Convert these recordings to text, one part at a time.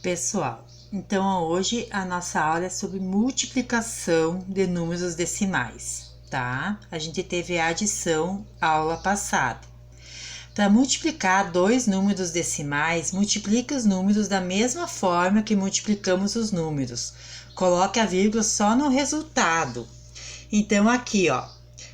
Pessoal, então hoje a nossa aula é sobre multiplicação de números decimais, tá? A gente teve a adição aula passada. Para multiplicar dois números decimais, multiplique os números da mesma forma que multiplicamos os números. Coloque a vírgula só no resultado. Então aqui, ó,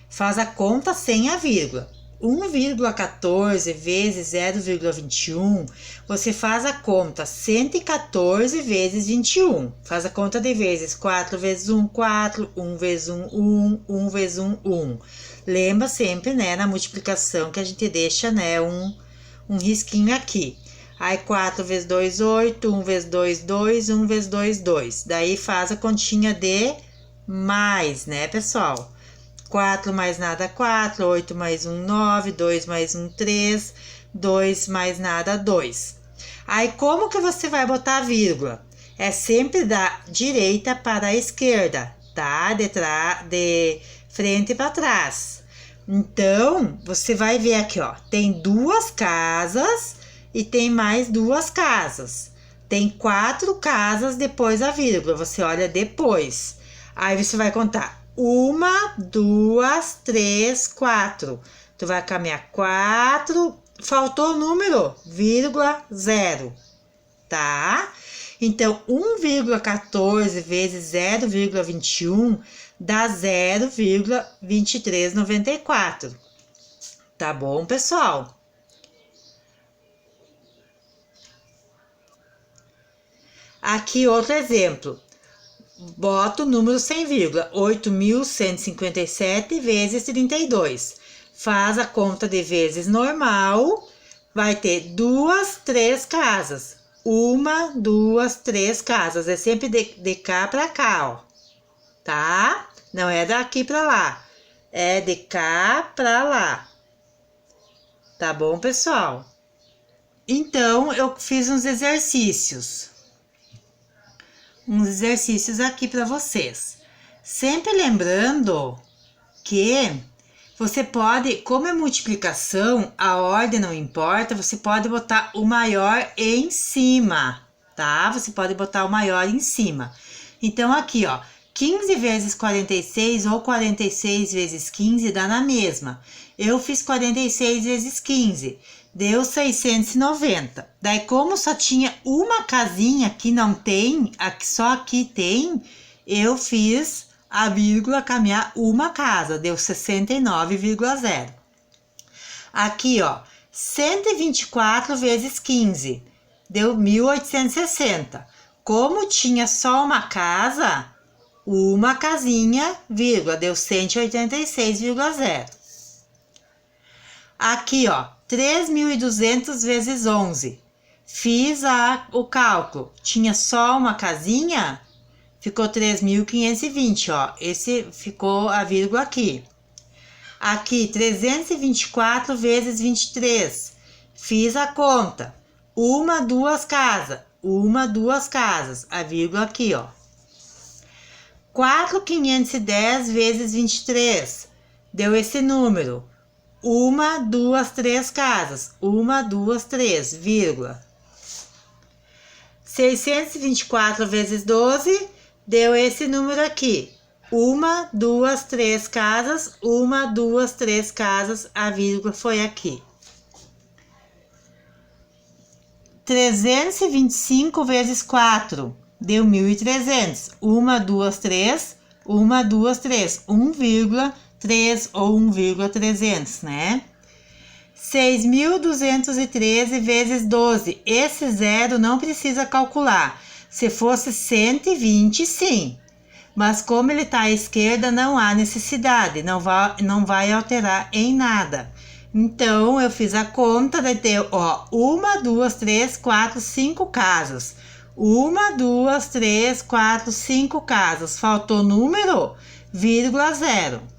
faz a conta sem a vírgula. 1,14 vezes 0,21, você faz a conta 114 vezes 21. Faz a conta de vezes. 4 vezes 1, 4. 1 vezes 1, 1. 1 vezes 1, 1. Lembra sempre, né, na multiplicação que a gente deixa, né, um risquinho aqui. Aí 4 vezes 2, 8. 1 vezes 2, 2. 1 vezes 2, 2. Daí faz a continha de mais, né, pessoal? 4 mais nada, 4, 8 mais 1, 9, 2 mais 1, 3, 2 mais nada, 2. Aí, como que você vai botar a vírgula? É sempre da direita para a esquerda, tá? De frente para trás. Então, você vai ver aqui, ó, tem duas casas e tem mais duas casas. Tem 4 casas depois da vírgula, você olha depois. Aí, você vai contar. 1, 2, 3, 4. Tu vai caminhar 4. Faltou o número, vírgula, 0. Tá? Então, 1,14 vezes 0,21 dá 0,2394. Tá bom, pessoal? Aqui outro exemplo. Bota o número sem vírgula, 8.157 vezes 32. Faz a conta de vezes normal, vai ter 2, 3 casas. 1, 2, 3 casas, é sempre de cá para cá, ó, tá? Não é daqui para lá, é de cá para lá. Tá bom, pessoal? Então, eu fiz uns exercícios aqui para vocês. Sempre lembrando que você pode, como é multiplicação, a ordem não importa, você pode botar o maior em cima, tá? Você pode botar o maior em cima. Então, aqui, ó, 15 vezes 46 ou 46 vezes 15 dá na mesma. Eu fiz 46 vezes 15. Deu 690. Daí, como só tinha uma casinha que não tem, aqui, só aqui tem, eu fiz a vírgula caminhar uma casa, deu 69,0. Aqui, ó, 124 vezes 15, deu 1860. Como tinha só uma casa, uma casinha, vírgula, deu 186,0. Aqui, ó, 3.200 vezes 11. Fiz o cálculo. Tinha só uma casinha, ficou 3.520, ó. Esse ficou a vírgula aqui. Aqui, 324 vezes 23. Fiz a conta. 1, 2 casas. 1, 2 casas. A vírgula aqui, ó. 4.510 vezes 23. Deu esse número. 1, 2, 3 casas. 1, 2, 3, vírgula. 624 vezes 12, deu esse número aqui. 1, 2, 3 casas. 1, 2, 3 casas, a vírgula foi aqui. 325 vezes 4, deu 1.300. 1, 2, 3, 1, 2, 3, 1,3 ou 1,300, né? 6.213 vezes 12. Esse zero não precisa calcular. Se fosse 120, sim. Mas como ele está à esquerda, não há necessidade. Não vai alterar em nada. Então, eu fiz a conta de ter, ó, 1, 2, 3, 4, 5 casas. 1, 2, 3, 4, 5 casas. Faltou número, vírgula, 0.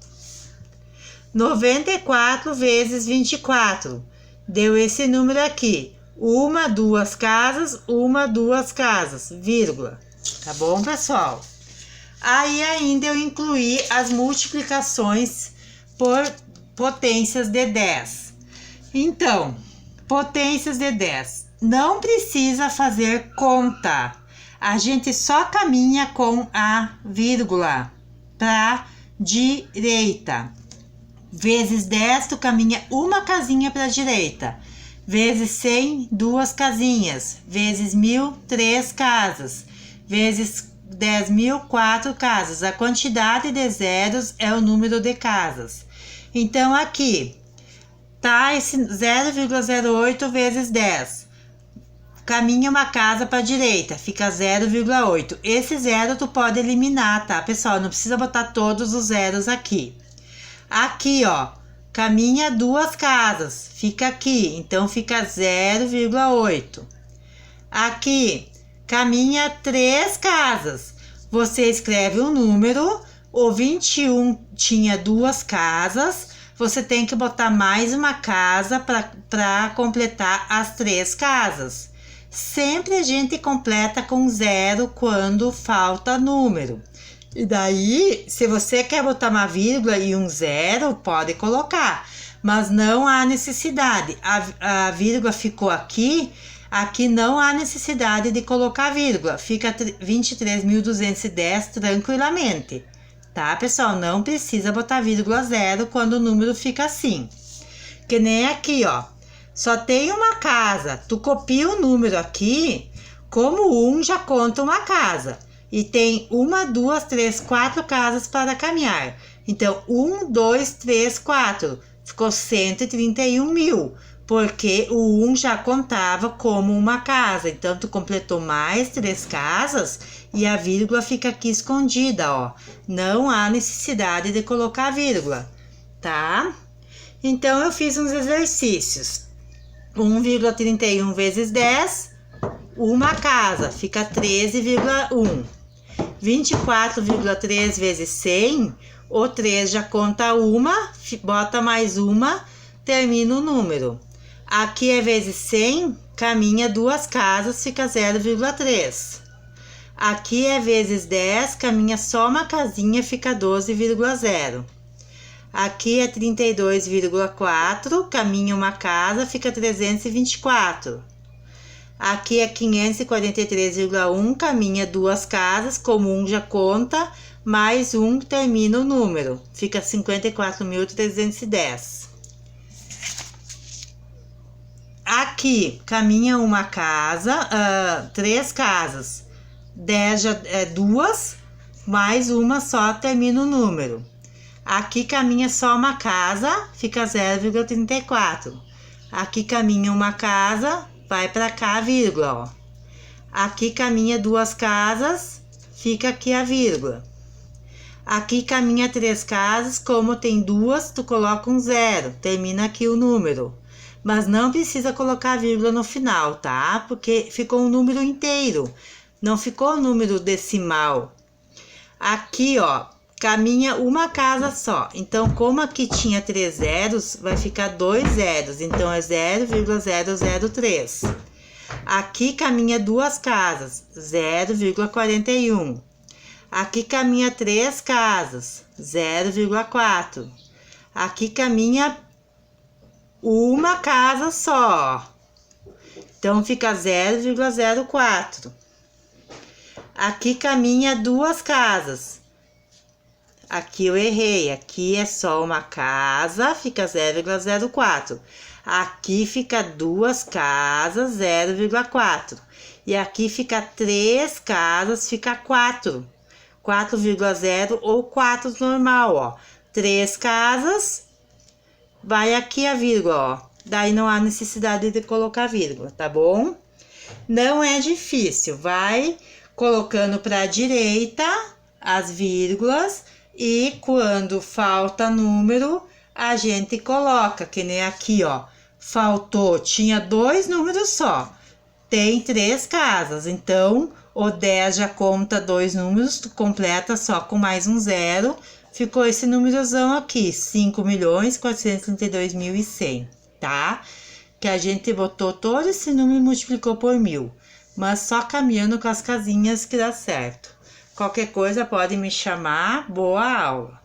94 vezes 24. Deu esse número aqui. 1, 2 casas, 1, 2 casas, vírgula. Tá bom, pessoal? Aí ainda eu incluí as multiplicações por potências de 10. Então, potências de 10. não precisa fazer conta. A gente só caminha com a vírgula para direita. Vezes 10, tu caminha uma casinha para a direita. Vezes 100, 2 casinhas. Vezes 1000, 3 casas. Vezes 10.000, 4 casas. A quantidade de zeros é o número de casas. Então, aqui tá esse 0,08 vezes 10. Caminha uma casa para a direita, fica 0,8. Esse zero tu pode eliminar, tá, pessoal? Não precisa botar todos os zeros aqui. Aqui, ó, caminha 2 casas, fica aqui, então fica 0,8. Aqui, caminha 3 casas. Você escreve um número, o 21 tinha 2 casas, você tem que botar mais uma casa para completar as 3 casas. Sempre a gente completa com 0 quando falta número. E daí, se você quer botar uma vírgula e um 0, pode colocar. Mas não há necessidade. A vírgula ficou aqui. Aqui não há necessidade de colocar vírgula. Fica 23.210 tranquilamente. Tá, pessoal? Não precisa botar vírgula 0 quando o número fica assim. Que nem aqui, ó. Só tem uma casa. Tu copia o número aqui, como 1 já conta uma casa. E tem 1, 2, 3, 4 casas para caminhar. Então, 1, 2, 3, 4. Ficou 131 mil. Porque o 1 já contava como uma casa. Então, tu completou mais 3 casas e a vírgula fica aqui escondida, ó. Não há necessidade de colocar vírgula, tá? Então, eu fiz uns exercícios. 1,31 vezes 10, uma casa, fica 13,1. 24,3 vezes 100, o 3 já conta uma, bota mais uma, termina o número. Aqui é vezes 100, caminha 2 casas, fica 0,3. Aqui é vezes 10, caminha só uma casinha, fica 12,0. Aqui é 32,4, caminha uma casa, fica 324. Aqui é 543,1, caminha 2 casas, como 1 já conta, mais 1 termina o número, fica 54.310. Aqui, caminha uma casa, 3 casas, 10 já é 2, mais uma só termina o número. Aqui caminha só uma casa, fica 0,34. Aqui caminha uma casa, vai para cá a vírgula, ó. Aqui caminha 2 casas, fica aqui a vírgula. Aqui caminha 3 casas, como tem 2, tu coloca um 0, termina aqui o número. Mas não precisa colocar vírgula no final, tá? Porque ficou um número inteiro, não ficou um número decimal. Aqui, ó, caminha uma casa só. Então, como aqui tinha 3 zeros, vai ficar 2 zeros. Então, é 0,003. Aqui caminha 2 casas, 0,41. Aqui caminha 3 casas, 0,4. Aqui caminha uma casa só. Então, fica 0,04. Aqui caminha 2 casas. Aqui eu errei, aqui é só uma casa, fica 0,04. Aqui fica 2 casas, 0,4. E aqui fica 3 casas, fica 4. 4,0 ou 4 normal, ó. 3 casas, vai aqui a vírgula, ó. Daí não há necessidade de colocar vírgula, tá bom? Não é difícil, vai colocando para a direita as vírgulas. E quando falta número, a gente coloca, que nem aqui, ó. Faltou, tinha 2 números só. Tem 3 casas, então o 10 já conta 2 números, tu completa só com mais um 0. Ficou esse númerozão aqui, 5.432.100, tá? Que a gente botou todo esse número e multiplicou por 1000. Mas só caminhando com as casinhas que dá certo. Qualquer coisa pode me chamar. Boa aula!